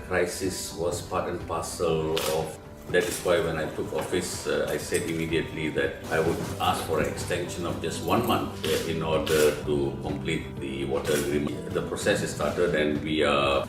crisis was part and parcel of. That is why when I took office, I said immediately that I would ask for an extension of just 1 month in order to complete the water agreement. The process is started and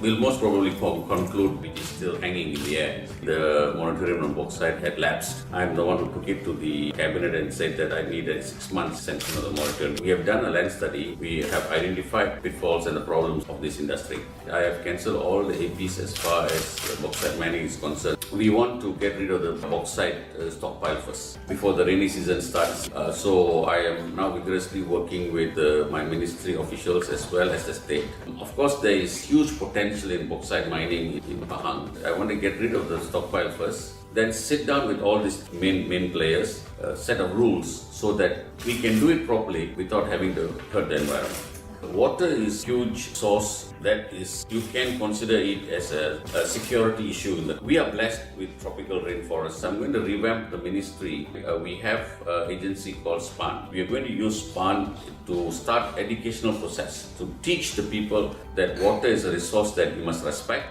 will most probably conclude, which is still hanging in the air. The moratorium on bauxite had lapsed. I'm the one who took it to the cabinet and said that I needed 6 months extension of the moratorium. We have done a land study. We have identified pitfalls and the problems of this industry. I have cancelled all the APs as far as bauxite mining is concerned. We want to get rid of the bauxite stockpile first before the rainy season starts. So I am now vigorously working with my ministry officials as well as the state. Of course, there is huge potential in bauxite mining in Pahang. I want to get rid of the stockpile first, then sit down with all these main players, set of rules so that we can do it properly without having to hurt the environment. Water is a huge source that is, you can consider it as a security issue. We are blessed with tropical rainforests. I'm going to revamp the ministry. We have an agency called SPAN. We are going to use SPAN to start educational process to teach the people that water is a resource that we must respect.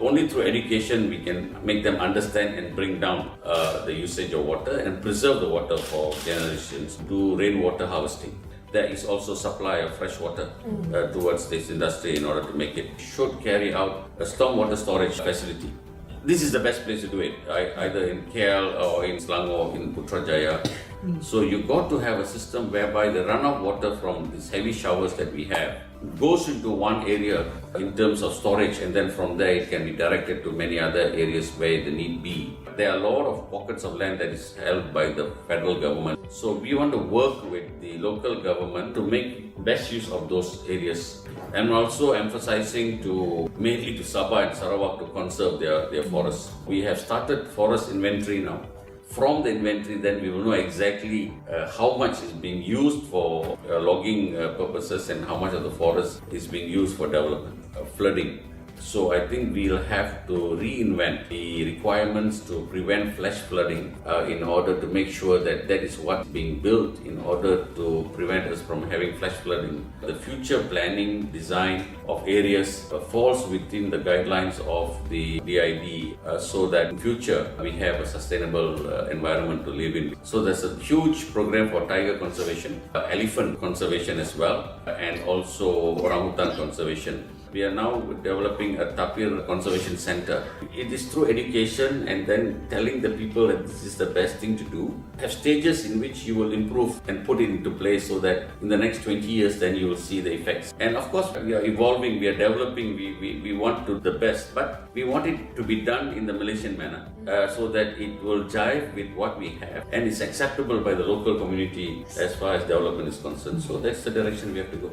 Only through education we can make them understand and bring down the usage of water and preserve the water for generations. Do rainwater harvesting. There is also supply of fresh water towards this industry in order to make it. Should carry out a stormwater storage facility. This is the best place to do it, either in KL or in Selangor, in Putrajaya. So you got to have a system whereby the runoff water from these heavy showers that we have goes into one area in terms of storage, and then from there it can be directed to many other areas where the need be. There are a lot of pockets of land that is held by the federal government. So we want to work with the local government to make best use of those areas. And also emphasizing mainly to Sabah and Sarawak to conserve their forests. We have started forest inventory now. From the inventory, then we will know exactly how much is being used for logging purposes and how much of the forest is being used for development, flooding. So I think we'll have to reinvent the requirements to prevent flash flooding in order to make sure that that is what's being built in order to prevent us from having flash flooding. The future planning design of areas falls within the guidelines of the DID so that in future we have a sustainable environment to live in. So there's a huge program for tiger conservation, elephant conservation as well, and also orangutan conservation. We are now developing a tapir conservation center. It is through education and then telling the people that this is the best thing to do. Have stages in which you will improve and put it into place so that in the next 20 years then you will see the effects. And of course we are evolving, we are developing, we want to do the best, but we want it to be done in the Malaysian manner so that it will jive with what we have and is acceptable by the local community as far as development is concerned. So that's the direction we have to go.